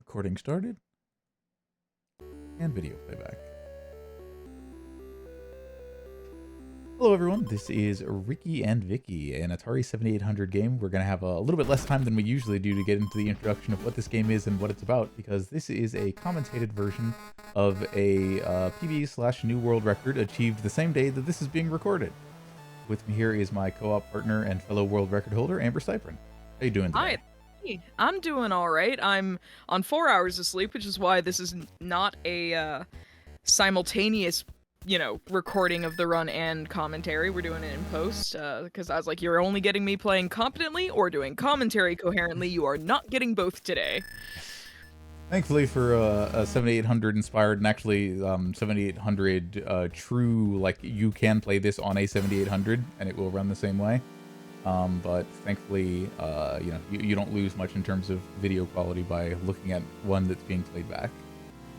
Recording started. And video playback. Hello everyone, this is Rikki and Vikki, an Atari 7800 game. We're going to have a little bit less time than we usually do to get into the introduction of what this game is and what it's about, because this is a commentated version of a PB/New World Record achieved the same day that this is being recorded. With me here is my co-op partner and fellow world record holder, Amber Cyprin. How you doing today? Hi. Hey, I'm doing all right. I'm on 4 hours of sleep, which is why this is not a simultaneous, recording of the run and commentary. We're doing it in post, because I was like, you're only getting me playing competently or doing commentary coherently. You are not getting both today. Thankfully for a 7800 inspired, and actually 7800 true, like you can play this on a 7800 and it will run the same way. But thankfully, you don't lose much in terms of video quality by looking at one that's being played back.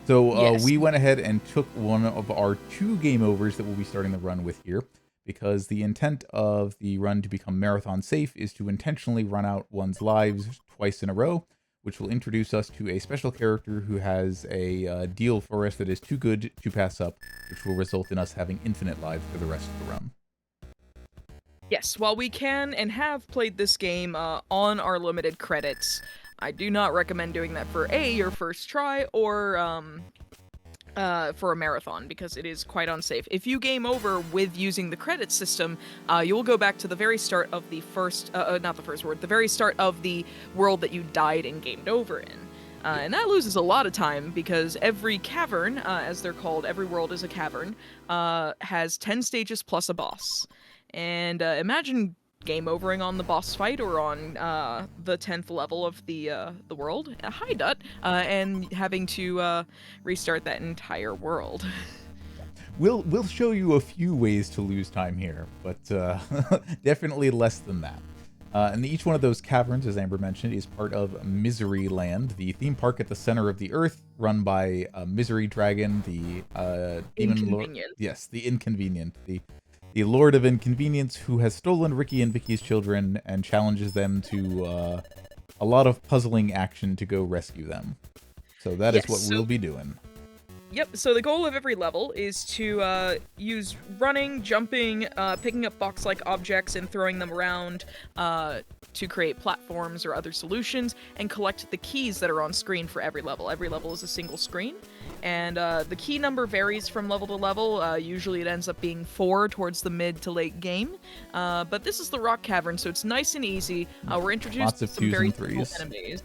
So Yes. we went ahead and took one of our 2 game overs that we'll be starting the run with here, because the intent of the run to become marathon safe is to intentionally run out one's lives twice in a row, which will introduce us to a special character who has a deal for us that is too good to pass up, which will result in us having infinite lives for the rest of the run. Yes, while we can and have played this game on our limited credits, I do not recommend doing that for your first try or for a marathon, because it is quite unsafe. If you game over with using the credit system, you will go back to the very start of the the very start of the world that you died and gamed over in. And that loses a lot of time, because every cavern, as they're called, every world is a cavern, has 10 stages plus a boss. And imagine game overing on the boss fight or on the 10th level of the world. Hi, Dut. And having to restart that entire world. We'll show you a few ways to lose time here, but definitely less than that. And each one of those caverns, as Amber mentioned, is part of Misery Land, the theme park at the center of the Earth, run by Misery Dragon, the demon lord. Yes, the Inconvenient, the Lord of Inconvenience, who has stolen Rikki and Vikki's children and challenges them to a lot of puzzling action to go rescue them. So that is what we'll be doing. Yep, so the goal of every level is to use running, jumping, picking up box-like objects and throwing them around to create platforms or other solutions, and collect the keys that are on screen for every level. Every level is a single screen, and the key number varies from level to level. Usually it ends up being 4 towards the mid to late game, but this is the Rock Cavern, so it's nice and easy. We're introduced to some very simple enemies.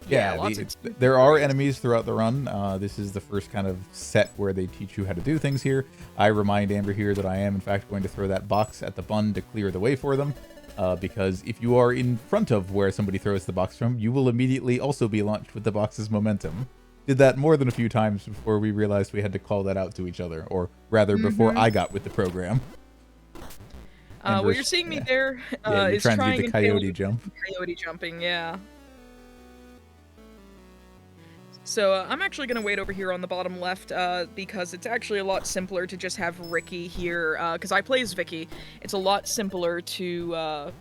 Yeah, there are enemies throughout the run. This is the first kind of set where they teach you how to do things here. I remind Amber here that I am, in fact, going to throw that box at the bun to clear the way for them, because if you are in front of where somebody throws the box from, you will immediately also be launched with the box's momentum. Did that more than a few times before we realized we had to call that out to each other, or rather, before I got with the program. What you're seeing me there is trying to do the coyote jump. Coyote jumping, yeah. So I'm actually going to wait over here on the bottom left, because it's actually a lot simpler to just have Rikki here, because I play as Vikki. It's a lot simpler to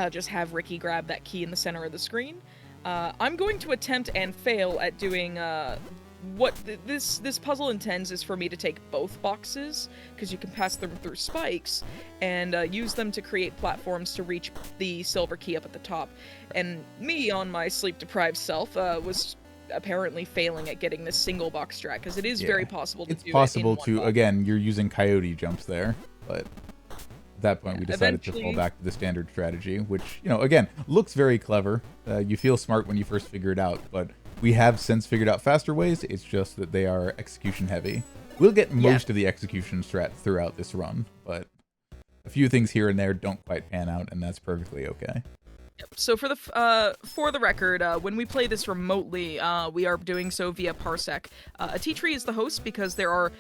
just have Rikki grab that key in the center of the screen. I'm going to attempt and fail at doing what this puzzle intends is for me to take both boxes, because you can pass them through spikes, and use them to create platforms to reach the silver key up at the top. And me, on my sleep-deprived self, was apparently failing at getting this single box strat, because it is very possible to do it in one box. It's possible to, again, you're using coyote jumps there, but at that point we decided to fall back to the standard strategy, which, again, looks very clever. You feel smart when you first figure it out, but we have since figured out faster ways. It's just that they are execution heavy. We'll get most of the execution strat throughout this run, but a few things here and there don't quite pan out, and that's perfectly okay. So for the record, when we play this remotely, we are doing so via Parsec. A T-Tree is the host, because there are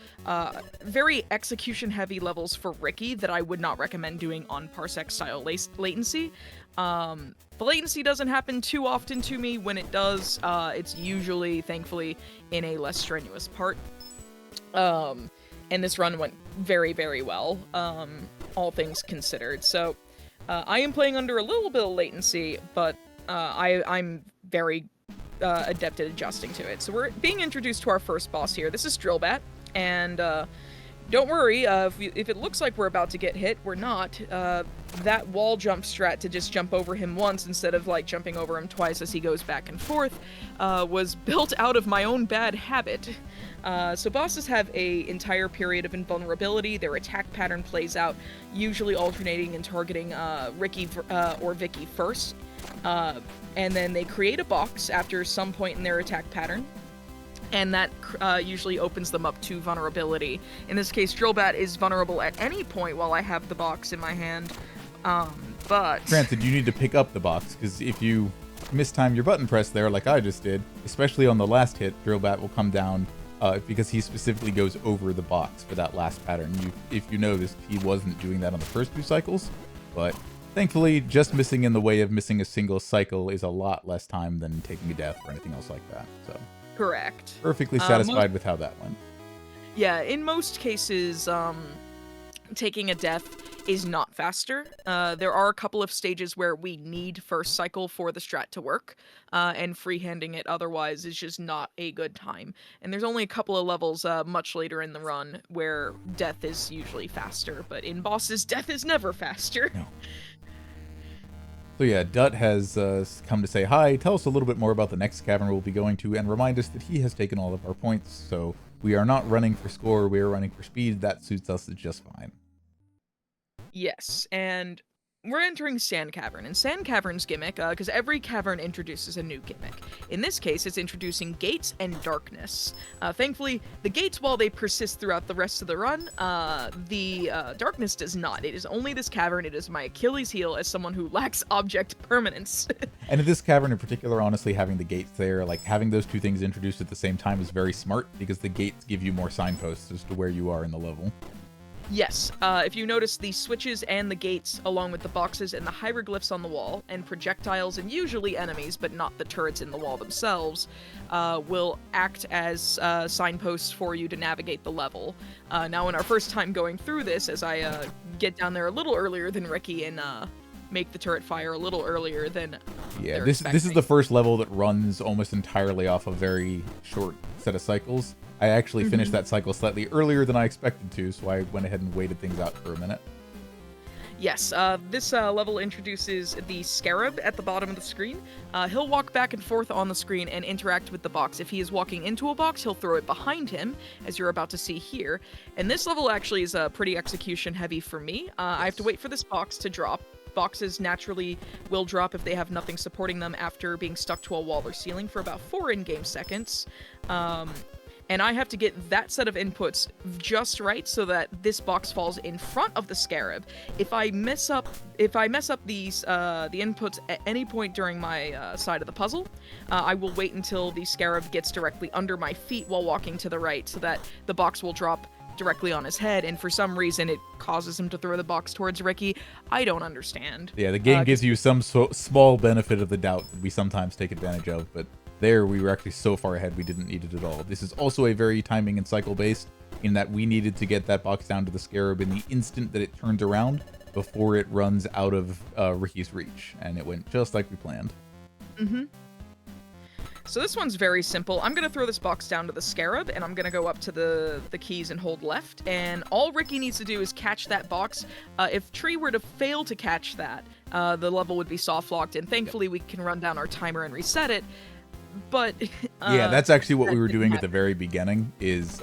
very execution-heavy levels for Rikki that I would not recommend doing on Parsec-style latency. The latency doesn't happen too often to me. When it does, it's usually, thankfully, in a less strenuous part. And this run went very, very well, all things considered. So I am playing under a little bit of latency, but I'm very adept at adjusting to it. So we're being introduced to our first boss here. This is Drillbat, and don't worry, if it looks like we're about to get hit, we're not. That wall jump strat to just jump over him once instead of like jumping over him twice as he goes back and forth was built out of my own bad habit. So bosses have a entire period of invulnerability. Their attack pattern plays out, usually alternating and targeting Rikki or Vikki first. And then they create a box after some point in their attack pattern. And that usually opens them up to vulnerability. In this case, Drillbat is vulnerable at any point while I have the box in my hand. But granted, you need to pick up the box, because if you mistime your button press there, like I just did, especially on the last hit, Drillbat will come down because he specifically goes over the box for that last pattern. If you noticed, he wasn't doing that on the first 2 cycles, but thankfully, just missing in the way of missing a single cycle is a lot less time than taking a death or anything else like that. So correct. Perfectly satisfied with how that went. Yeah, in most cases, taking a death is not faster. There are a couple of stages where we need first cycle for the strat to work, and freehanding it otherwise is just not a good time. And there's only a couple of levels much later in the run where death is usually faster, but in bosses, death is never faster. No. So yeah, Dut has come to say hi, tell us a little bit more about the next cavern we'll be going to, and remind us that he has taken all of our points, so we are not running for score, we are running for speed. That suits us just fine. Yes, and we're entering Sand Cavern, and Sand Cavern's gimmick, because every cavern introduces a new gimmick. In this case, it's introducing gates and darkness. Thankfully, the gates, while they persist throughout the rest of the run, the darkness does not. It is only this cavern. It is my Achilles heel as someone who lacks object permanence. And in this cavern in particular, honestly, having the gates there, like having those 2 things introduced at the same time is very smart, because the gates give you more signposts as to where you are in the level. Yes, if you notice, the switches and the gates, along with the boxes and the hieroglyphs on the wall, and projectiles and usually enemies, but not the turrets in the wall themselves, will act as signposts for you to navigate the level. Now, in our first time going through this, as I get down there a little earlier than Rikki and make the turret fire a little earlier than yeah, this is the first level that runs almost entirely off a very short set of cycles. I actually finished that cycle slightly earlier than I expected to, so I went ahead and waited things out for a minute. Yes, this level introduces the Scarab at the bottom of the screen. He'll walk back and forth on the screen and interact with the box. If he is walking into a box, he'll throw it behind him, as you're about to see here. And this level actually is pretty execution heavy for me. Yes. I have to wait for this box to drop. Boxes naturally will drop if they have nothing supporting them after being stuck to a wall or ceiling for about 4 in-game seconds. And I have to get that set of inputs just right so that this box falls in front of the Scarab. If I mess up these the inputs at any point during my side of the puzzle, I will wait until the Scarab gets directly under my feet while walking to the right, so that the box will drop directly on his head, and for some reason it causes him to throw the box towards Rikki. I don't understand. Yeah, the game gives you some small benefit of the doubt that we sometimes take advantage of, but there we were actually so far ahead we didn't need it at all. This is also a very timing and cycle based, in that we needed to get that box down to the Scarab in the instant that it turns around before it runs out of Rikki's reach, and it went just like we planned. So this one's very simple. I'm going to throw this box down to the Scarab, and I'm going to go up to the keys and hold left, and all Rikki needs to do is catch that box. If Tree were to fail to catch that, the level would be soft locked, and thankfully we can run down our timer and reset it. But yeah, that's actually what we were doing at the very beginning. Is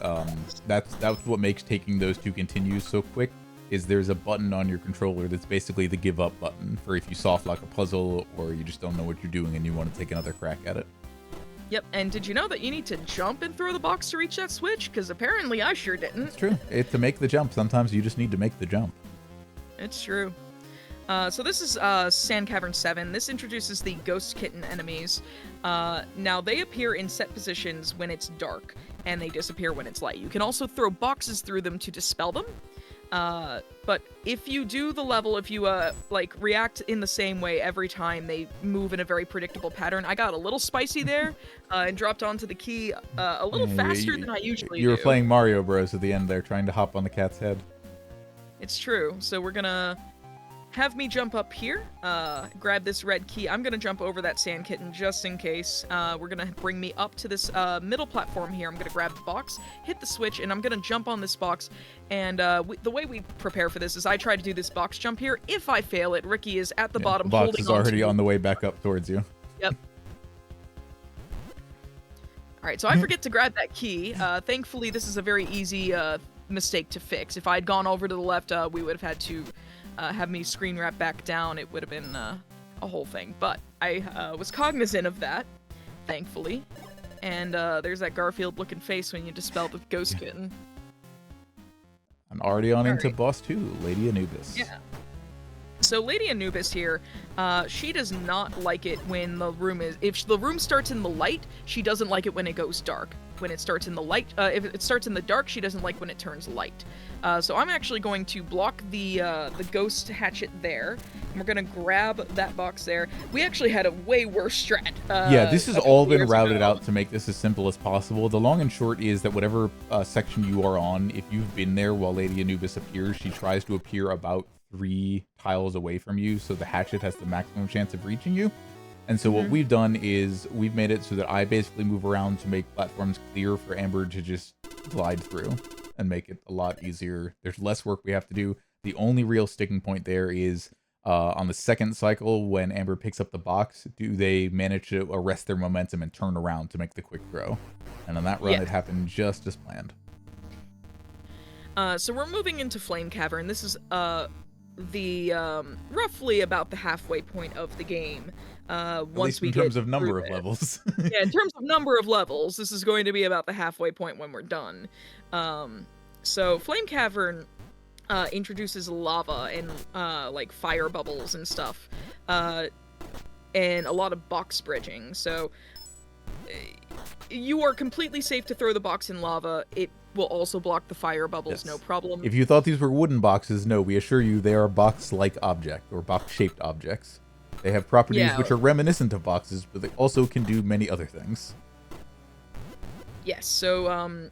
that's what makes taking those 2 continues so quick. Is there's a button on your controller that's basically the give up button for if you soft lock a puzzle or you just don't know what you're doing and you want to take another crack at it. Yep, and did you know that you need to jump and throw the box to reach that switch? Because apparently I sure didn't. It's true. To make the jump, sometimes you just need to make the jump. It's true. So this is Sand Cavern 7. This introduces the Ghost Kitten enemies. Now, they appear in set positions when it's dark, and they disappear when it's light. You can also throw boxes through them to dispel them. But if you do the level, if you, react in the same way every time, they move in a very predictable pattern. I got a little spicy there, and dropped onto the key a little faster than I usually do. You were playing Mario Bros. At the end there, trying to hop on the cat's head. It's true. So we're gonna have me jump up here, grab this red key. I'm gonna jump over that sand kitten just in case. We're gonna bring me up to this middle platform here. I'm gonna grab the box, hit the switch, and I'm gonna jump on this box. And the way we prepare for this is I try to do this box jump here. If I fail it, Rikki is at the bottom box holding is on already to on the way back up towards you. Yep. Alright, so I forget to grab that key. Thankfully, this is a very easy mistake to fix. If I had gone over to the left, we would have had to have me screen wrap back down. It would have been a whole thing. But I was cognizant of that, thankfully. And there's that Garfield-looking face when you dispel the ghost kitten. I'm already on into boss 2, Lady Anubis. Yeah. So Lady Anubis here, she does not like it when the room is... If the room starts in the light, she doesn't like it when it goes dark. When it starts in the light... if it starts in the dark, she doesn't like when it turns light. So I'm actually going to block the ghost hatchet there. And we're going to grab that box there. We actually had a way worse strat. Yeah, this has all been routed out to make this as simple as possible. The long and short is that whatever section you are on, if you've been there while Lady Anubis appears, she tries to appear about 3 tiles away from you, so the hatchet has the maximum chance of reaching you. And so what we've done is we've made it so that I basically move around to make platforms clear for Amber to just glide through and make it a lot easier. There's less work we have to do. The only real sticking point there is on the second cycle, when Amber picks up the box, do they manage to arrest their momentum and turn around to make the quick throw? And on that run, it happened just as planned. So we're moving into Flame Cavern. This is the roughly about the halfway point of the game. Once we in terms of number of levels. Yeah, in terms of number of levels, this is going to be about the halfway point when we're done. So Flame Cavern introduces lava and like fire bubbles and stuff, and a lot of box bridging. So you are completely safe to throw the box in lava. It will also block the fire bubbles, no problem. If you thought these were wooden boxes, no, we assure you they are box-like object, or box-shaped objects. They have properties which are reminiscent of boxes, but they also can do many other things. Yes, so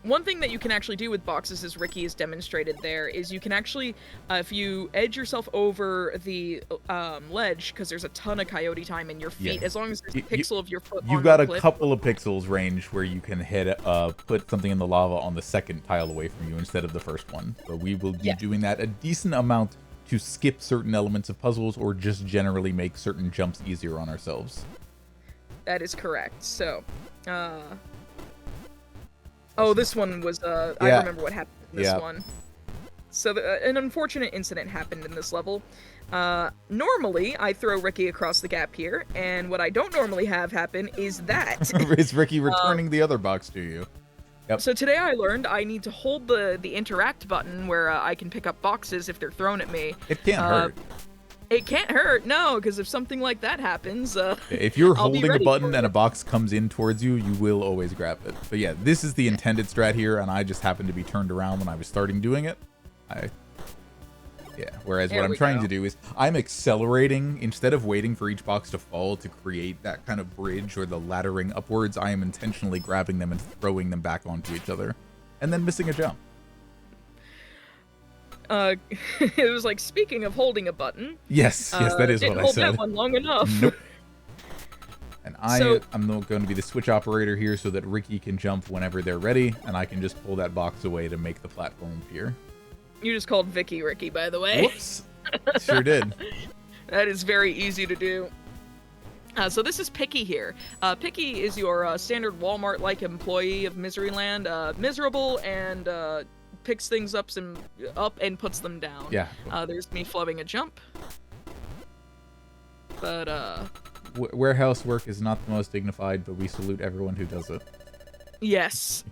one thing that you can actually do with boxes, as Rikki has demonstrated there, is you can actually, if you edge yourself over the ledge, because there's a ton of coyote time in your feet, as long as there's a pixel of your foot on the cliff. You've got a couple of pixels range where you can put something in the lava on the second tile away from you instead of the first one. So we will be doing that a decent amount to skip certain elements of puzzles or just generally make certain jumps easier on ourselves. That is correct. So, oh, this one was, I remember what happened in this one. So an unfortunate incident happened in this level. Normally, I throw Rikki across the gap here, and what I don't normally have happen is that. Is Rikki returning the other box to you? Yep. So today I learned I need to hold the interact button where I can pick up boxes if they're thrown at me. It can't hurt. It can't hurt, no, because if something like that happens, if you're holding a button and a box comes in towards you, you will always grab it. But yeah, this is the intended strat here, and I just happened to be turned around when I was starting doing it. Whereas what I'm trying to do is I'm accelerating instead of waiting for each box to fall to create that kind of bridge or the laddering upwards. I am intentionally grabbing them and throwing them back onto each other and then missing a jump. It was like, speaking of holding a button. Yes, that is what I said. Didn't hold that one long enough. Nope. And I'm going to be the switch operator here so that Rikki can jump whenever they're ready, and I can just pull that box away to make the platform appear. You just called Vikki Rikki, by the way. Whoops. Sure did. That is very easy to do. So this is Picky here. Picky is your standard Walmart-like employee of Miseryland. Miserable and picks things up and puts them down. Yeah. There's me flubbing a jump. But warehouse work is not the most dignified, but we salute everyone who does it. Yes.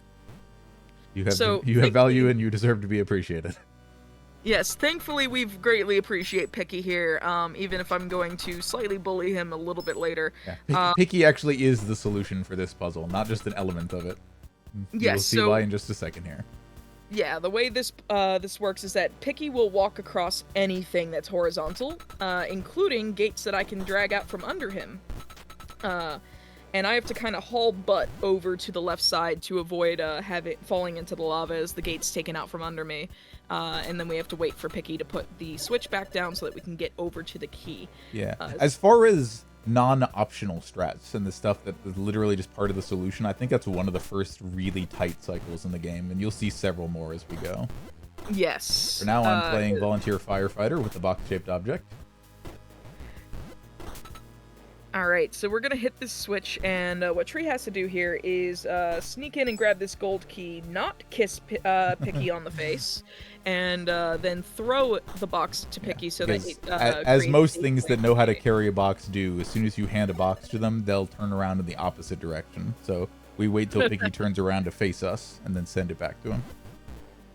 You have value and you deserve to be appreciated. Yes, thankfully we greatly appreciate Picky here, even if I'm going to slightly bully him a little bit later. Yeah. Picky actually is the solution for this puzzle, not just an element of it. You'll see why in just a second here. Yeah, the way this works is that Picky will walk across anything that's horizontal, including gates that I can drag out from under him. and I have to kind of haul butt over to the left side to avoid falling into the lava as the gate's taken out from under me. And then we have to wait for Picky to put the switch back down so that we can get over to the key. Yeah. As far as non-optional strats and the stuff that is literally just part of the solution, I think that's one of the first really tight cycles in the game, and you'll see several more as we go. Yes. For now, I'm playing Volunteer Firefighter with the box-shaped object. Alright, so we're gonna hit this switch, and what Tree has to do here is sneak in and grab this gold key, not kiss Picky on the face, and then throw the box to Picky so that it as most things that know how to carry a box do, as soon as you hand a box to them, they'll turn around in the opposite direction. So we wait till Picky turns around to face us, and then send it back to him.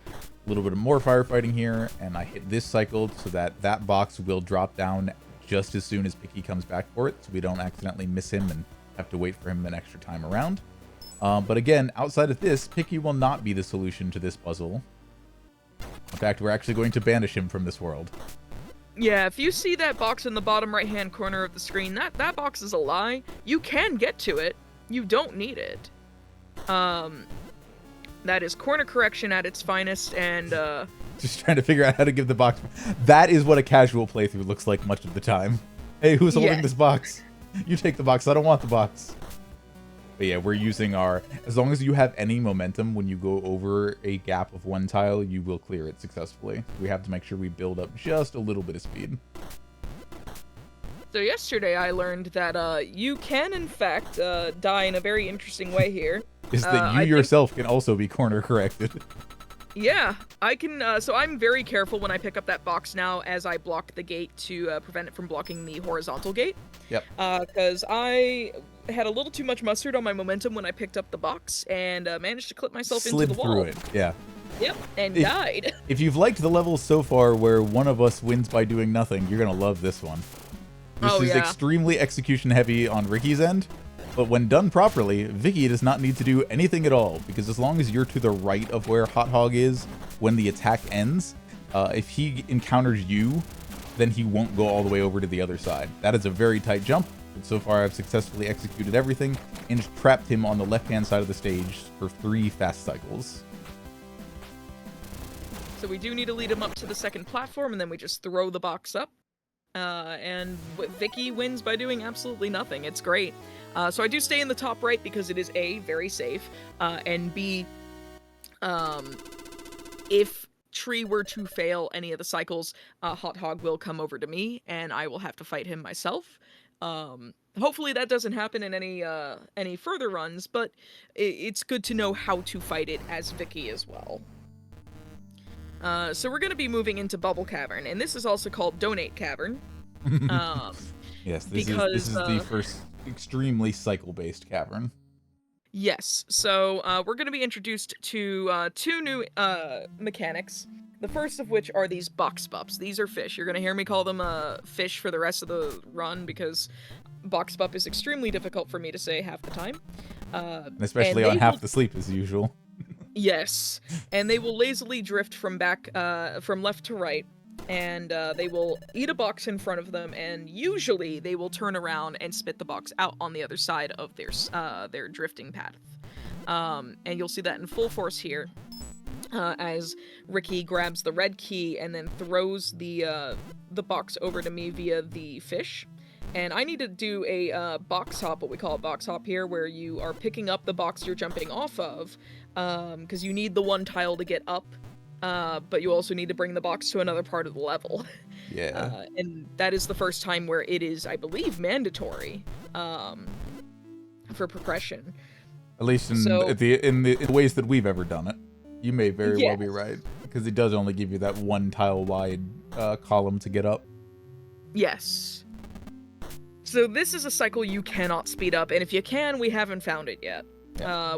A little bit of more firefighting here, and I hit this cycle so that that box will drop down just as soon as Picky comes back for it, so we don't accidentally miss him and have to wait for him an extra time around. But again, outside of this, Picky will not be the solution to this puzzle. In fact, we're actually going to banish him from this world. Yeah, if you see that box in the bottom right-hand corner of the screen, that box is a lie. You can get to it. You don't need it. That is corner correction at its finest, and just trying to figure out how to give the box. That is what a casual playthrough looks like much of the time. Hey, who's holding this box? You take the box. I don't want the box. But yeah, we're using our... As long as you have any momentum when you go over a gap of one tile, you will clear it successfully. We have to make sure we build up just a little bit of speed. So yesterday I learned that you can, in fact, die in a very interesting way here. Is that you yourself can also be corner corrected. Yeah, I can, so I'm very careful when I pick up that box now as I block the gate to prevent it from blocking the horizontal gate. Yep. Because I had a little too much mustard on my momentum when I picked up the box and managed to clip myself into the wall. Slid through it, yeah. Yep, and died. If you've liked the levels so far where one of us wins by doing nothing, you're going to love this one. This is extremely execution heavy on Ricky's end. But when done properly, Vikki does not need to do anything at all, because as long as you're to the right of where Hot Hog is when the attack ends, if he encounters you, then he won't go all the way over to the other side. That is a very tight jump, but so far I've successfully executed everything and trapped him on the left-hand side of the stage for 3 fast cycles. So we do need to lead him up to the second platform, and then we just throw the box up. And Vikki wins by doing absolutely nothing. It's great. So I do stay in the top right because it is A, very safe, and B, if Tree were to fail any of the cycles, Hot Hog will come over to me, and I will have to fight him myself. Hopefully that doesn't happen in any further runs, but it's good to know how to fight it as Vikki as well. So we're going to be moving into Bubble Cavern, and this is also called Donate Cavern. Yes, this is the first extremely cycle-based cavern. Yes, so we're going to be introduced to 2 new mechanics. The first of which are these box bups. These are fish. You're going to hear me call them fish for the rest of the run because box bup is extremely difficult for me to say half the time. Especially on half the sleep as usual. Yes, and they will lazily drift from left to right, and they will eat a box in front of them, and usually they will turn around and spit the box out on the other side of their drifting path. And you'll see that in full force here, as Rikki grabs the red key and then throws the box over to me via the fish. And I need to do a box hop, what we call a box hop here, where you are picking up the box you're jumping off of, because you need the one tile to get up, but you also need to bring the box to another part of the level. Yeah. And that is the first time where it is, I believe, mandatory for progression. At least in the ways that we've ever done it. You may very well be right, because it does only give you that one tile wide column to get up. Yes. So this is a cycle you cannot speed up, and if you can, we haven't found it yet.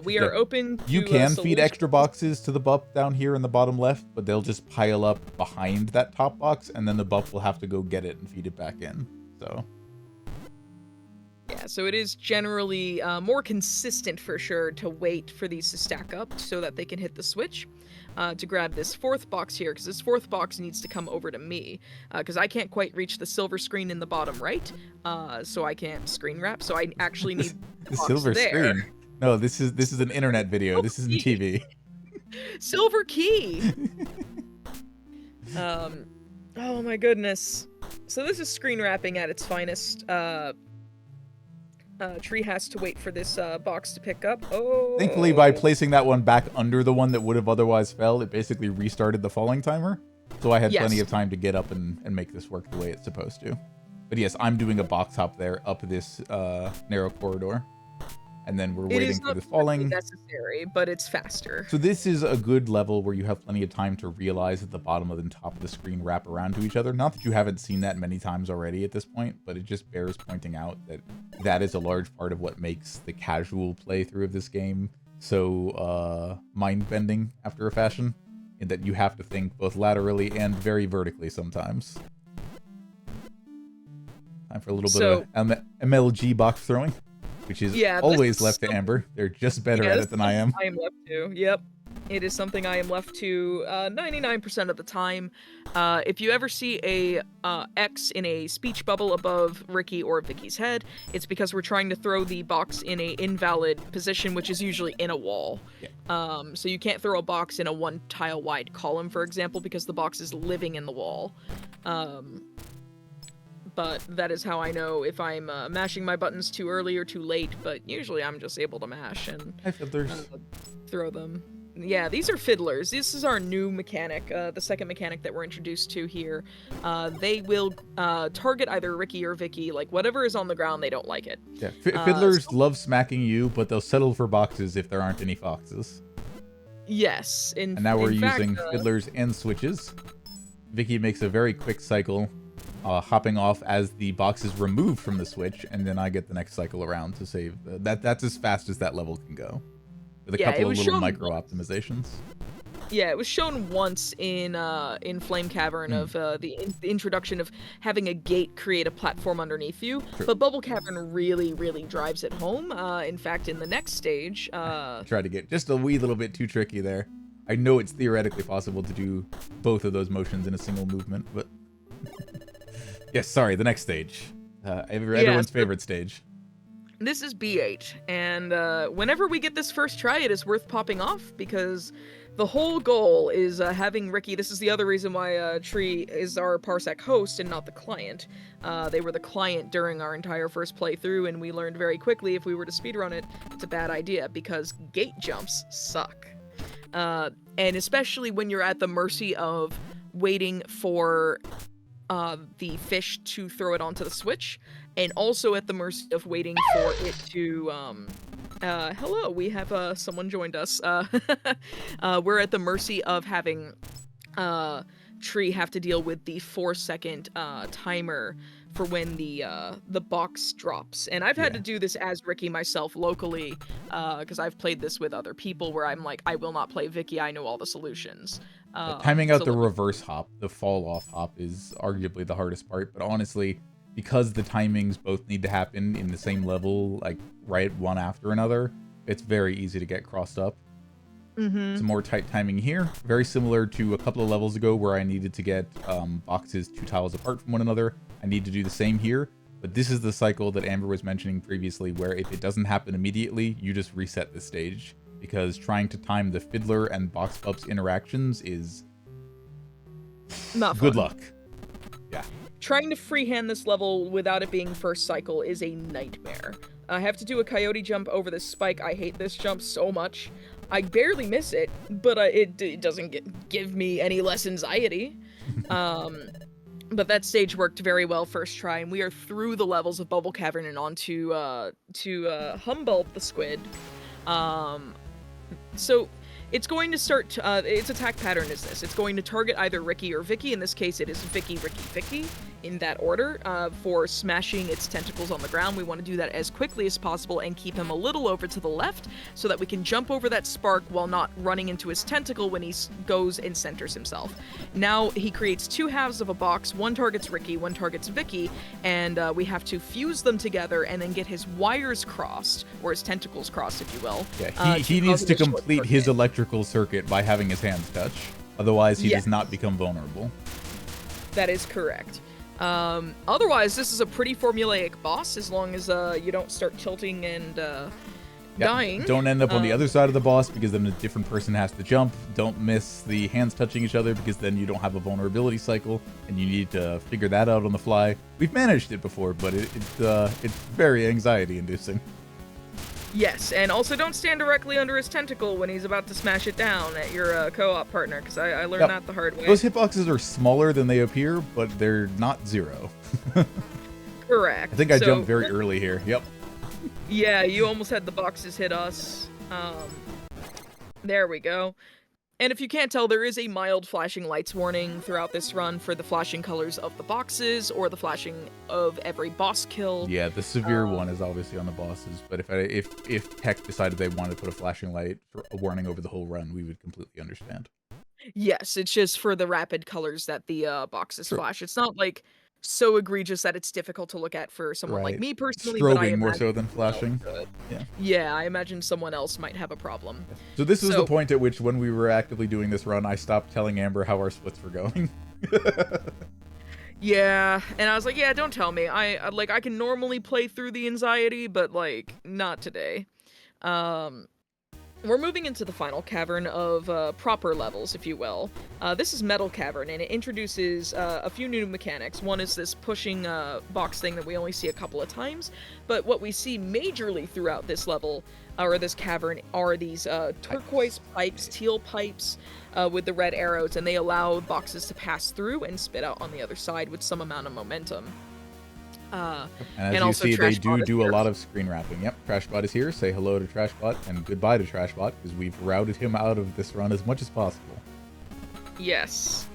We are open to You can feed extra boxes to the bup down here in the bottom left, but they'll just pile up behind that top box, and then the bup will have to go get it and feed it back in. So yeah, so it is generally more consistent for sure to wait for these to stack up so that they can hit the switch. To grab this 4th box here, because this 4th box needs to come over to me, because I can't quite reach the silver screen in the bottom right, so I can't screen wrap, so I actually need The box silver there. screen. No, this is an internet video. This isn't TV. Silver key. Oh my goodness. So this is screen wrapping at its finest. Tree has to wait for this box to pick up. Oh. Thankfully, by placing that one back under the one that would have otherwise fell, it basically restarted the falling timer. So I had plenty of time to get up and make this work the way it's supposed to. But yes, I'm doing a box hop there up this narrow corridor. And then we're waiting for the falling. It is not necessary, but it's faster. So this is a good level where you have plenty of time to realize that the bottom and top of the screen wrap around to each other. Not that you haven't seen that many times already at this point, but it just bears pointing out that that is a large part of what makes the casual playthrough of this game so mind-bending after a fashion, in that you have to think both laterally and very vertically sometimes. Time for a little bit of MLG box throwing. Which is always left to Amber. They're just better at it than I am. I am left to. Yep. It is something I am left to 99% of the time. If you ever see a X in a speech bubble above Rikki or Vicky's head, it's because we're trying to throw the box in a invalid position, which is usually in a wall. Yeah. So you can't throw a box in a one tile wide column, for example, because the box is living in the wall. But that is how I know if I'm mashing my buttons too early or too late, but usually I'm just able to mash and throw them. Yeah, these are fiddlers. This is our new mechanic, the second mechanic that we're introduced to here. They will target either Rikki or Vicky, like whatever is on the ground, they don't like it. Yeah, fiddlers love smacking you, but they'll settle for boxes if there aren't any foxes. Yes. And now we're using fiddlers and switches. Vicky makes a very quick cycle. Hopping off as the box is removed from the switch, and then I get the next cycle around to save. That's as fast as that level can go, with a couple of little micro optimizations. Yeah, it was shown once in Flame Cavern of the introduction of having a gate create a platform underneath you. True. But Bubble Cavern really, really drives it home. In fact, in the next stage, try to get just a wee little bit too tricky there. I know it's theoretically possible to do both of those motions in a single movement, but. Yes, sorry, the next stage. Everyone's favorite stage. This is B8, and whenever we get this first try, it is worth popping off, because the whole goal is having Rikki. This is the other reason why Tree is our Parsec host and not the client. They were the client during our entire first playthrough, and we learned very quickly if we were to speedrun it, it's a bad idea, because gate jumps suck. And especially when you're at the mercy of waiting for the fish to throw it onto the switch, and also at the mercy of waiting for it to hello, we have someone joined us. We're at the mercy of having Tree have to deal with the 4-second timer for when the box drops. And I've had to do this as Rikki myself locally, because I've played this with other people where I'm like, I will not play Vicky, I know all the solutions. Timing out the reverse hop, the fall off hop, is arguably the hardest part, but honestly, because the timings both need to happen in the same level, like right one after another, it's very easy to get crossed up. Some more tight timing here, very similar to a couple of levels ago where I needed to get boxes 2 tiles apart from one another. I need to do the same here, but this is the cycle that Amber was mentioning previously, where if it doesn't happen immediately, you just reset the stage, because trying to time the fiddler and box pups interactions is not good luck. Yeah. Trying to freehand this level without it being first cycle is a nightmare. I have to do a coyote jump over this spike. I hate this jump so much. I barely miss it, but it doesn't give me any less anxiety. But that stage worked very well first try, and we are through the levels of Bubble Cavern and on to Humbulb the Squid. So it's going to start, its attack pattern is this. It's going to target either Rikki or Vicky. In this case, it is Vicky, Rikki, Vicky, in that order. For smashing its tentacles on the ground, we want to do that as quickly as possible and keep him a little over to the left so that we can jump over that spark while not running into his tentacle when he goes and centers himself. Now he creates 2 halves of a box. One targets Rikki, one targets Vicky, and we have to fuse them together and then get his wires crossed, or his tentacles crossed, if you will. Yeah, he needs to complete his electrical circuit by having his hands touch. Otherwise, he does not become vulnerable. That is correct. Otherwise, this is a pretty formulaic boss, as long as you don't start tilting and dying. Don't end up on the other side of the boss, because then a different person has to jump. Don't miss the hands touching each other, because then you don't have a vulnerability cycle, and you need to figure that out on the fly. We've managed it before, but it's very anxiety-inducing. Yes, and also don't stand directly under his tentacle when he's about to smash it down at your co-op partner, because I learned that the hard way. Those hitboxes are smaller than they appear, but they're not zero. Correct. I think I jumped very early here. Yep. Yeah, you almost had the boxes hit us. There we go. And if you can't tell, there is a mild flashing lights warning throughout this run for the flashing colors of the boxes or the flashing of every boss kill. Yeah, the severe one is obviously on the bosses, but if Tech decided they wanted to put a flashing light for a warning over the whole run, we would completely understand. Yes, it's just for the rapid colors that the boxes flash. It's not like so egregious that it's difficult to look at for someone like me personally. Strobing more so than flashing. Yeah, I imagine someone else might have a problem. So this is the point at which, when we were actively doing this run, I stopped telling Amber how our splits were going. Yeah, and I was like, yeah, don't tell me. I can normally play through the anxiety, but like not today. We're moving into the final cavern of proper levels, if you will. This is Metal Cavern, and it introduces a few new mechanics. One is this pushing box thing that we only see a couple of times, but what we see majorly throughout this level, or this cavern, are these turquoise pipes, teal pipes, with the red arrows, and they allow boxes to pass through and spit out on the other side with some amount of momentum. And as you see, they do a lot of screen wrapping. Yep, Trashbot is here. Say hello to Trashbot and goodbye to Trashbot, because we've routed him out of this run as much as possible. Yes.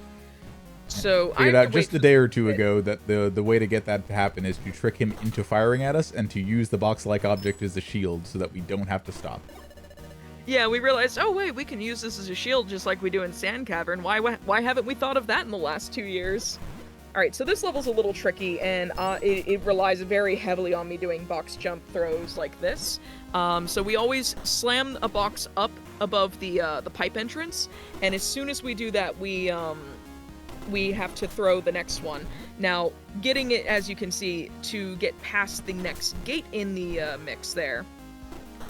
So I figured out just a day or two ago that the way to get that to happen is to trick him into firing at us and to use the box-like object as a shield so that we don't have to stop. Yeah, we realized, oh wait, we can use this as a shield just like we do in Sand Cavern. Why haven't we thought of that in the last 2 years? Alright, so this level's a little tricky, and it relies very heavily on me doing box jump throws like this. So we always slam a box up above the pipe entrance, and as soon as we do that, we have to throw the next one. Now, getting it, as you can see, to get past the next gate in the mix there,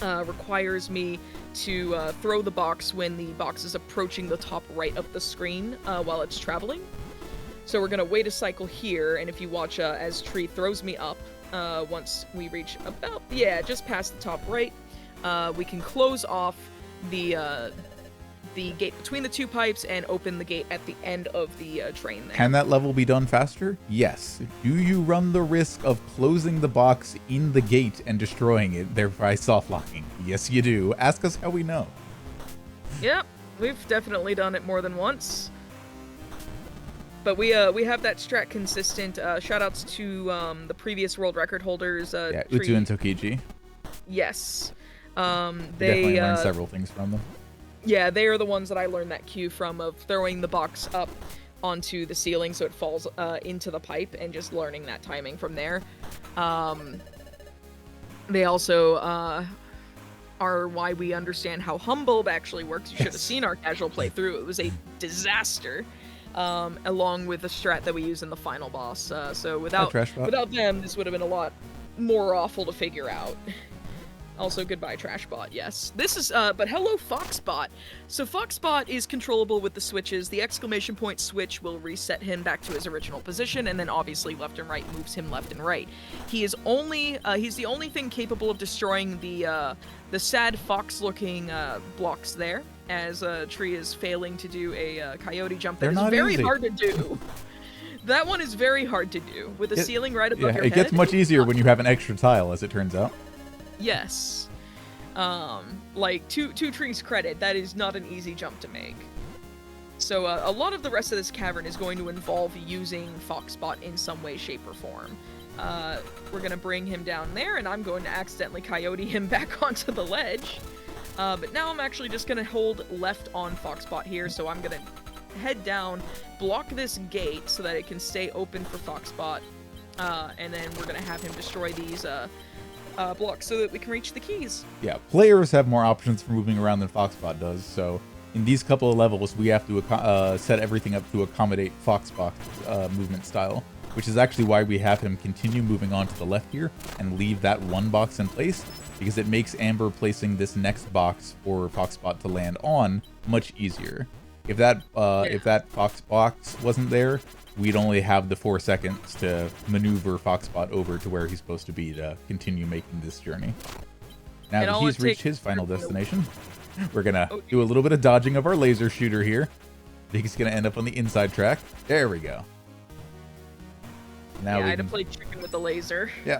requires me to throw the box when the box is approaching the top right of the screen while it's traveling. So we're going to wait a cycle here, and if you watch as Tree throws me up, once we reach about, just past the top right, we can close off the gate between the two pipes and open the gate at the end of the train there. Can that level be done faster? Yes. Do you run the risk of closing the box in the gate and destroying it, thereby soft-locking? Yes, you do. Ask us how we know. Yep, we've definitely done it more than once. But we have that strat consistent. Shoutouts to the previous world record holders. Utsu and Tokiji. Yes. They definitely learned several things from them. Yeah, they are the ones that I learned that cue from, of throwing the box up onto the ceiling so it falls into the pipe, and just learning that timing from there. They also are why we understand how Humbulb actually works. You should have seen our casual playthrough. It was a disaster. Along with the strat that we use in the final boss. So without them, this would have been a lot more awful to figure out. Also, goodbye, Trashbot, yes. This is, but hello, Foxbot. So Foxbot is controllable with the switches. The exclamation point switch will reset him back to his original position, and then obviously left and right moves him left and right. He is he's the only thing capable of destroying the sad fox-looking blocks there, as Tree is failing to do a coyote jump that is very hard to do. That one is very hard to do, with a ceiling right above your head. It gets much easier when you have an extra tile, as it turns out. Yes. Like, to Tree's credit, that is not an easy jump to make. So a lot of the rest of this cavern is going to involve using Foxbot in some way, shape, or form. We're going to bring him down there, and I'm going to accidentally coyote him back onto the ledge. But now I'm actually just going to hold left on Foxbot here, so I'm going to head down, block this gate so that it can stay open for Foxbot, and then we're going to have him destroy these blocks so that we can reach the keys. Yeah, players have more options for moving around than Foxbot does, so in these couple of levels, we have to set everything up to accommodate Foxbot's movement style. which is actually why we have him continue moving on to the left here and leave that one box in place, because it makes Amber placing this next box for Foxspot to land on much easier. If that Fox box wasn't there, we'd only have the 4 seconds to maneuver Foxspot over to where he's supposed to be to continue making this journey. Now that he's reached his final destination, we're gonna do a little bit of dodging of our laser shooter here. I think he's gonna end up on the inside track. There we go. Now I had to play chicken with the laser. Yeah.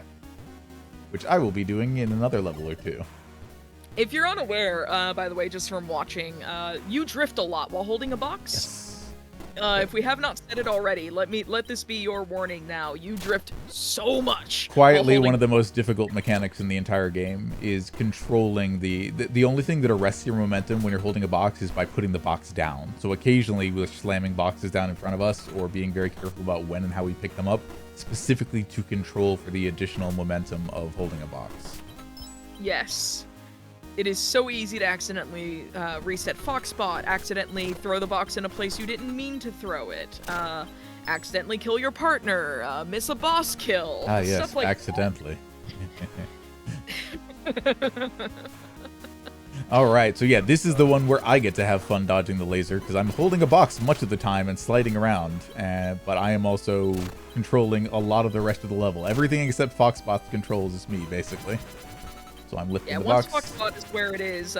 Which I will be doing in another level or two. If you're unaware, by the way, just from watching, you drift a lot while holding a box. Yes. If we have not said it already, let this be your warning now. You drift so much. Quietly, one of the most difficult mechanics in the entire game is controlling the only thing that arrests your momentum when you're holding a box is by putting the box down. So occasionally we're slamming boxes down in front of us or being very careful about when and how we pick them up, specifically to control for the additional momentum of holding a box. Yes. It is so easy to accidentally reset Foxspot, accidentally throw the box in a place you didn't mean to throw it, accidentally kill your partner, miss a boss kill. Ah, yes, stuff like accidentally. Alright, so yeah, this is the one where I get to have fun dodging the laser, because I'm holding a box much of the time and sliding around, but I am also controlling a lot of the rest of the level. Everything except Foxspot's controls is me, basically. So I'm lifting the box. Yeah, once Foxspot is where it is,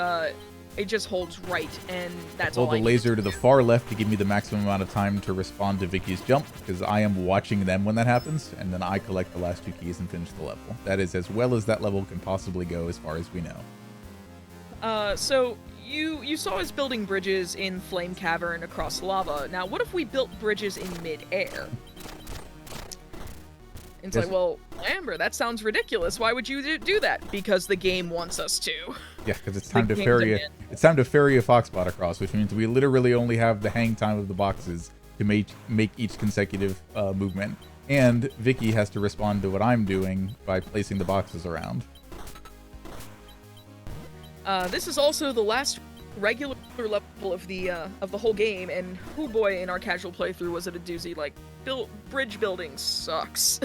it just holds right, and that's all I need. Hold the laser to the far left to give me the maximum amount of time to respond to Vicky's jump, because I am watching them when that happens, and then I collect the last 2 keys and finish the level. That is as well as that level can possibly go as far as we know. So you saw us building bridges in Flame Cavern across lava. Now, what if we built bridges in mid-air? It's like, well, Amber, that sounds ridiculous. Why would you do that? Because the game wants us to. Yeah, because it's time to ferry a Foxspot across, which means we literally only have the hang time of the boxes to make each consecutive movement. And Vicky has to respond to what I'm doing by placing the boxes around. This is also the last regular level of the whole game, and oh boy, in our casual playthrough was it a doozy. Like, bridge building sucks.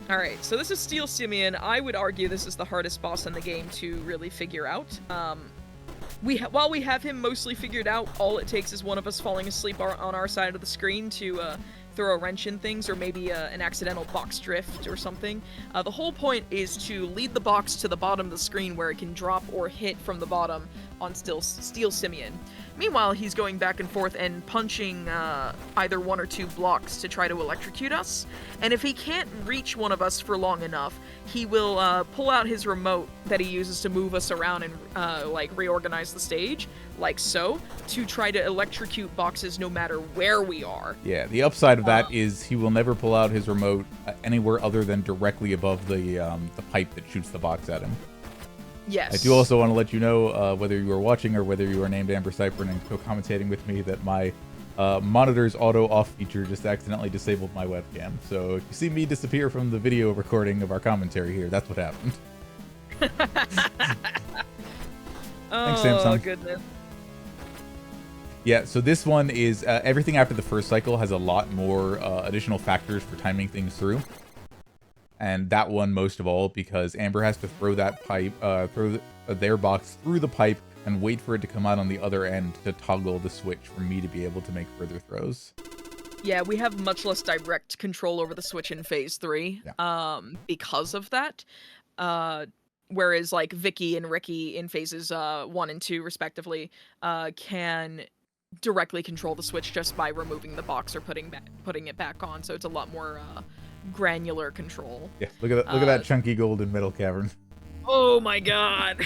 Alright, so this is Steel Simeon. I would argue this is the hardest boss in the game to really figure out. While we have him mostly figured out, all it takes is one of us falling asleep on our side of the screen to throw a wrench in things, or maybe an accidental box drift or something. The whole point is to lead the box to the bottom of the screen where it can drop or hit from the bottom on Steel Simeon. Meanwhile, he's going back and forth and punching either 1 or 2 blocks to try to electrocute us. And if he can't reach one of us for long enough, he will pull out his remote that he uses to move us around and like reorganize the stage, like so, to try to electrocute boxes no matter where we are. Yeah, the upside of that is he will never pull out his remote anywhere other than directly above the pipe that shoots the box at him. Yes. I do also want to let you know, whether you are watching or whether you are named Amber Cypern and co-commentating with me, that my monitor's auto-off feature just accidentally disabled my webcam. So if you see me disappear from the video recording of our commentary here, that's what happened. Thanks, Samsung. Oh, goodness. Yeah, so this one is, everything after the first cycle has a lot more additional factors for timing things through. And that one most of all, because Amber has to throw that pipe, their box through the pipe and wait for it to come out on the other end to toggle the switch for me to be able to make further throws. Yeah, we have much less direct control over the switch in Phase 3, because of that. Whereas, like, Vicky and Rikki in Phases 1 and 2, respectively, can directly control the switch just by removing the box or putting it back on, so it's a lot more granular control. Yeah, look at that chunky gold in Metal Cavern. Oh my god!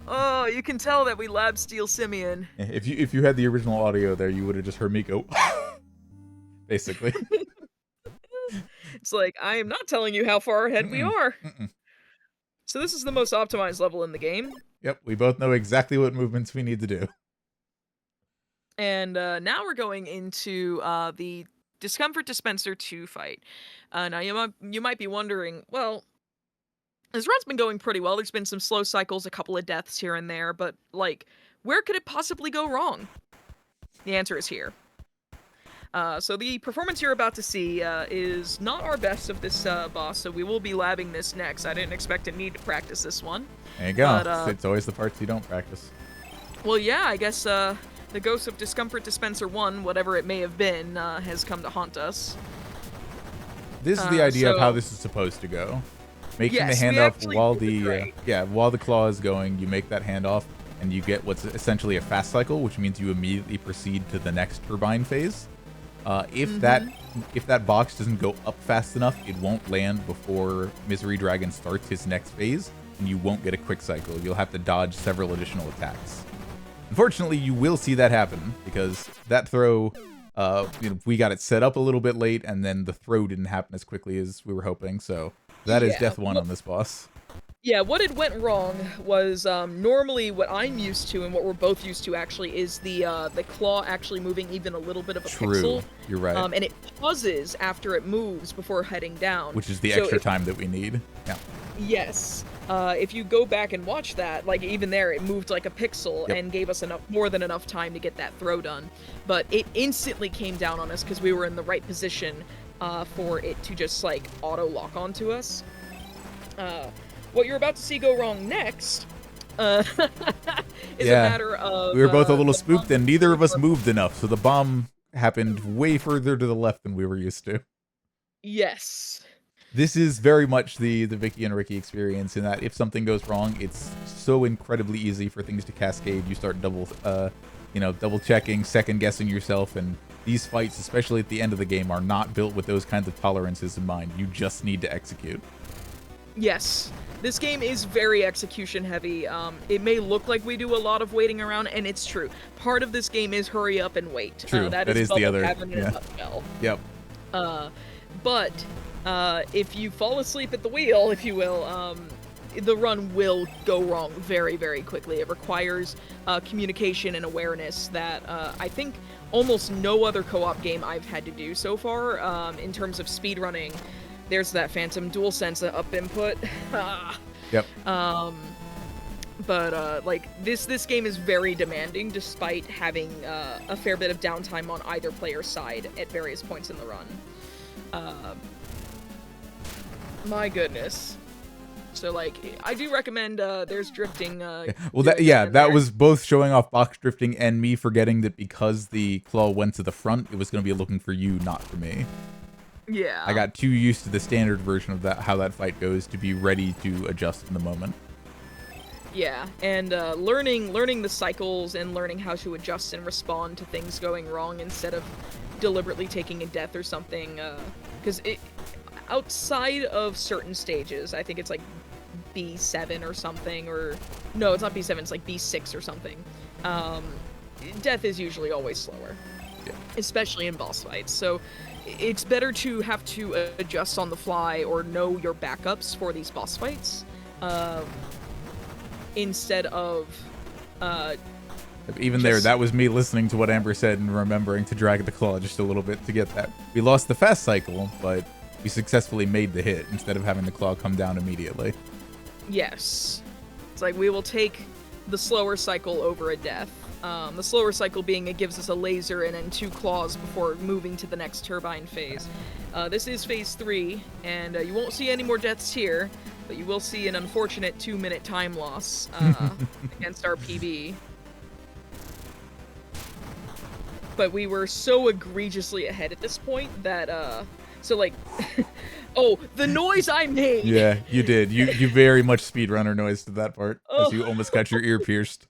Oh, you can tell that we labbed Steel Simeon. If you had the original audio there, you would have just heard me go, basically. It's like, I am not telling you how far ahead we are. So this is the most optimized level in the game. Yep, we both know exactly what movements we need to do. And now we're going into the Discomfort Dispenser 2 fight. Now you might be wondering, well, this run's been going pretty well. There's been some slow cycles, a couple of deaths here and there, but, like, where could it possibly go wrong? The answer is here. So the performance you're about to see is not our best of this boss, so we will be labbing this next. I didn't expect to need to practice this one. There you go. It's always the parts you don't practice. Well, yeah, I guess the Ghost of Discomfort Dispenser 1, whatever it may have been, has come to haunt us. This is the idea of how this is supposed to go. Making the handoff while the claw is going, you make that handoff, and you get what's essentially a fast cycle, which means you immediately proceed to the next turbine phase. If that box doesn't go up fast enough, it won't land before Misery Dragon starts his next phase, and you won't get a quick cycle. You'll have to dodge several additional attacks. Unfortunately, you will see that happen, because that throw, we got it set up a little bit late, and then the throw didn't happen as quickly as we were hoping, so that is Death 1 on this boss. Yeah, what had went wrong was normally what I'm used to and what we're both used to actually is the claw actually moving even a little bit of a pixel. You're right. And it pauses after it moves before heading down. Which is the extra time that we need. Yeah. Yes. If you go back and watch that, like even there, it moved like a pixel and gave us more than enough time to get that throw done. But it instantly came down on us because we were in the right position for it to just like auto lock onto us. What you're about to see go wrong next is a matter of... We were both a little spooked, and neither of us moved enough, so the bomb happened way further to the left than we were used to. Yes. This is very much the Vicky and Rikki experience, in that if something goes wrong, it's so incredibly easy for things to cascade. You start double checking, second guessing yourself, and these fights, especially at the end of the game, are not built with those kinds of tolerances in mind. You just need to execute. Yes. This game is very execution heavy. It may look like we do a lot of waiting around, and it's true. Part of this game is hurry up and wait. True. That is Bubble the other. Cavern in a nutshell. Yep. But if you fall asleep at the wheel, if you will, the run will go wrong very, very quickly. It requires communication and awareness that I think almost no other co-op game I've had to do so far in terms of speedrunning. There's that phantom DualSense up input. Yep. But like this game is very demanding, despite having a fair bit of downtime on either player's side at various points in the run. My goodness. So like, I do recommend there's drifting. That was both showing off box drifting and me forgetting that because the claw went to the front, it was going to be looking for you, not for me. Yeah. I got too used to the standard version of how that fight goes to be ready to adjust in the moment. Yeah, and learning the cycles and learning how to adjust and respond to things going wrong instead of deliberately taking a death or something. Because outside of certain stages, I think it's like B7 or something, or no, it's not B7, it's like B6 or something. Death is usually always slower, especially in boss fights. So it's better to have to adjust on the fly or know your backups for these boss fights, instead of... Even there, that was me listening to what Amber said and remembering to drag the claw just a little bit to get that. We lost the fast cycle, but we successfully made the hit instead of having the claw come down immediately. Yes. It's like we will take the slower cycle over a death. The slower cycle being it gives us a laser and then 2 claws before moving to the next turbine phase. This is phase 3, and you won't see any more deaths here, but you will see an unfortunate 2-minute time loss against our PB. But we were so egregiously ahead at this point that, so like, oh, the noise I made! Yeah, you did. You very much speedrunner noise to that part, as you almost got your ear pierced.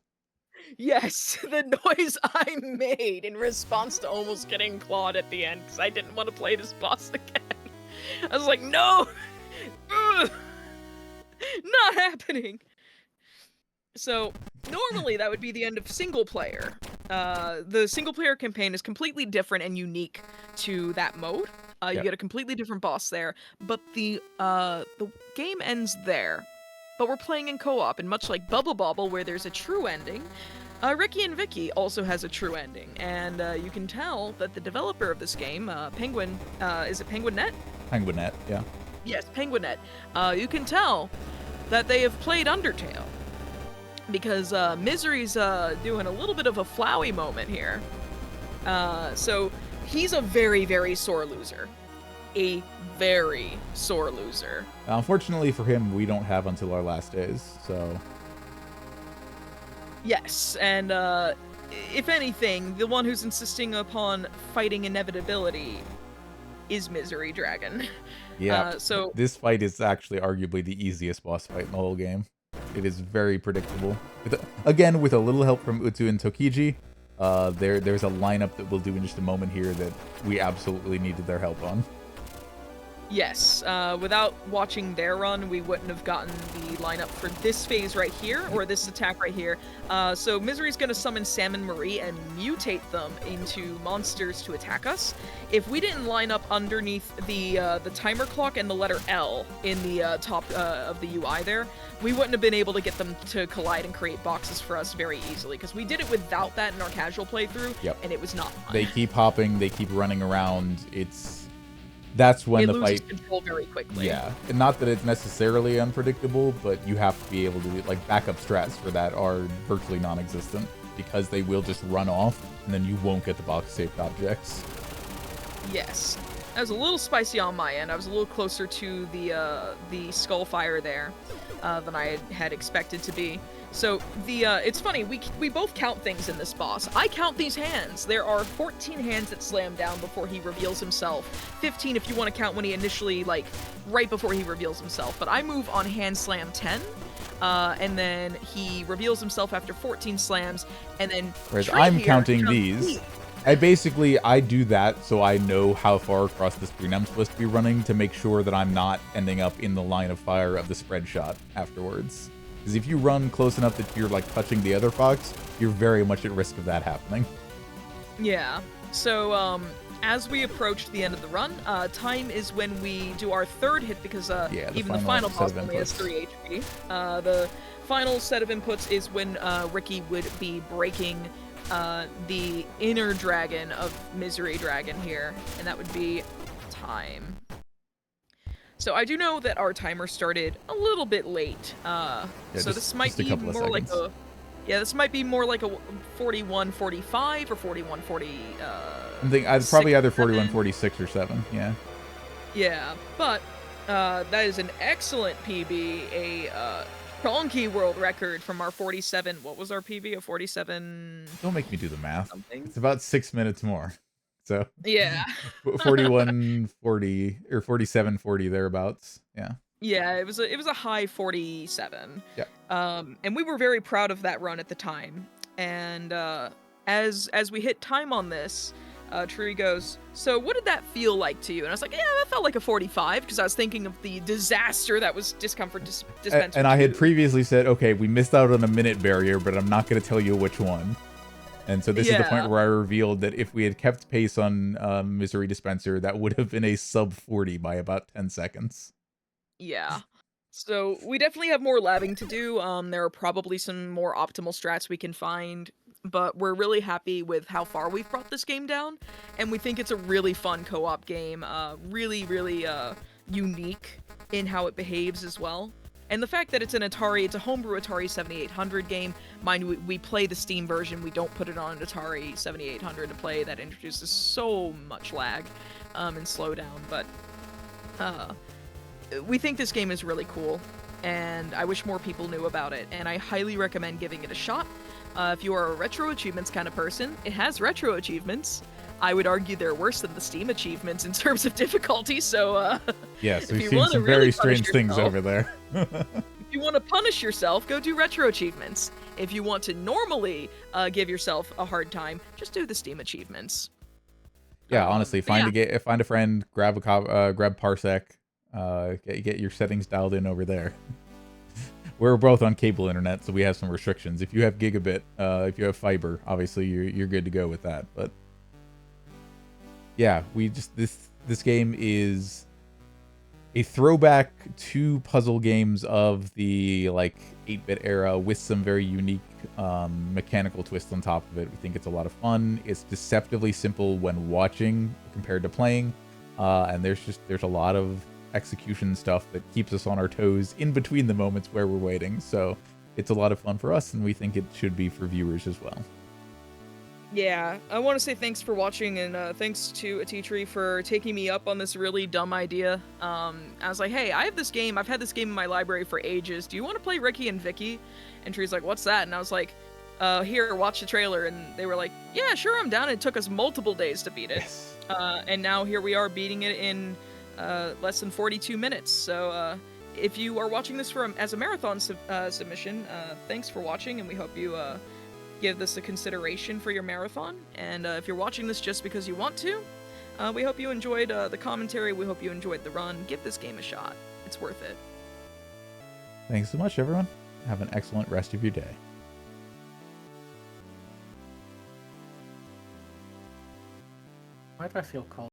Yes, the noise I made in response to almost getting clawed at the end, because I didn't want to play this boss again. I was like, no! Ugh! Not happening! So, normally that would be the end of single player. The single player campaign is completely different and unique to that mode. You get a completely different boss there, but the game ends there. But we're playing in co-op, and much like Bubble Bobble, where there's a true ending, Rikki and Vikki also has a true ending, and you can tell that the developer of this game, Penguin, is it PenguinNet? PenguinNet, yeah. Yes, PenguinNet. You can tell that they have played Undertale, because Misery's doing a little bit of a flowy moment here. So he's a very, very sore loser. A very sore loser. Unfortunately for him, we don't have until our last days, so... Yes, and if anything, the one who's insisting upon fighting inevitability is Misery Dragon. Yeah, so this fight is actually arguably the easiest boss fight in the whole game. It is very predictable. Again, with a little help from Utsu and Tokiji, there's a lineup that we'll do in just a moment here that we absolutely needed their help on. Yes, without watching their run, we wouldn't have gotten the lineup for this phase right here, or this attack right here. So Misery's going to summon Salmon Marie and mutate them into monsters to attack us. If we didn't line up underneath the timer clock and the letter L in the top of the UI there, we wouldn't have been able to get them to collide and create boxes for us very easily, because we did it without that in our casual playthrough, and it was not fun. They keep hopping, they keep running around, that's when the fight control very quickly. Yeah, and not that it's necessarily unpredictable, but you have to be able to like backup strats for that are virtually non-existent because they will just run off, and then you won't get the box-shaped objects. Yes, that was a little spicy on my end. I was a little closer to the Skullfire there than I had expected to be. So it's funny, we both count things in this boss. I count these hands. There are 14 hands that slam down before he reveals himself. 15 if you want to count when he initially, like, right before he reveals himself. But I move on hand slam 10, and then he reveals himself after 14 slams, and then... Whereas I'm counting these. I do that so I know how far across the screen I'm supposed to be running to make sure that I'm not ending up in the line of fire of the spread shot afterwards. Because if you run close enough that you're, like, touching the other fox, you're very much at risk of that happening. Yeah. So, as we approach the end of the run, time is when we do our third hit, because even the final boss only has 3 HP. The final set of inputs is when Rikki would be breaking the inner dragon of Misery Dragon here, and that would be time. So I do know that our timer started a little bit late, so this might be more like a... Yeah, this might be more like a 41-45 or 41-40... I'm thinking probably either 41-46 or 7, yeah. Yeah, but that is an excellent PB, a chunky world record from our 47... What was our PB? A 47... Don't make me do the math. Something? It's about 6 minutes more. So yeah, 41-40 or 47-40 thereabouts. Yeah. Yeah, it was a high 47. Yeah. And we were very proud of that run at the time. And as we hit time on this, Tree goes, "So what did that feel like to you?" And I was like, "Yeah, that felt like a 45," because I was thinking of the disaster that was Discomfort Dispenser. And I had previously said, okay, we missed out on a minute barrier, but I'm not going to tell you which one. And so this is the point where I revealed that if we had kept pace on Misery Dispenser, that would have been a sub 40 by about 10 seconds. Yeah. So we definitely have more labbing to do. There are probably some more optimal strats we can find, but we're really happy with how far we've brought this game down, and we think it's a really fun co-op game, really, really unique in how it behaves as well. And the fact that it's an Atari, it's a homebrew Atari 7800 game. Mind you, we play the Steam version, we don't put it on an Atari 7800 to play. That introduces so much lag and slowdown, but we think this game is really cool, and I wish more people knew about it, and I highly recommend giving it a shot. If you are a retro achievements kind of person, it has retro achievements. I would argue they're worse than the Steam achievements in terms of difficulty, so yes, we've seen some very strange things over there. If you want to punish yourself, go do retro achievements. If you want to normally give yourself a hard time, just do the Steam achievements. Yeah, honestly, find a friend, grab Parsec, get your settings dialed in over there. We're both on cable internet, so we have some restrictions. If you have gigabit, if you have fiber, obviously you're good to go with that. But yeah, this game is a throwback to puzzle games of the like 8-bit era with some very unique mechanical twists on top of it. We think it's a lot of fun. It's deceptively simple when watching compared to playing, and there's a lot of execution stuff that keeps us on our toes in between the moments where we're waiting. So it's a lot of fun for us, and we think it should be for viewers as well. Yeah, I want to say thanks for watching, and thanks to Atitri for taking me up on this really dumb idea. I was like, hey, I have this game. I've had this game in my library for ages. Do you want to play Rikki and Vikki? And Tree's like, what's that? And I was like, here, watch the trailer. And they were like, yeah, sure, I'm down. It took us multiple days to beat it. Yes. And now here we are beating it in less than 42 minutes. So if you are watching this as a marathon submission, thanks for watching, and we hope you give this a consideration for your marathon. And if you're watching this just because you want to, we hope you enjoyed the commentary. We hope you enjoyed the run. Give this game a shot. It's worth it. Thanks so much, everyone. Have an excellent rest of your day. Why do I feel cold?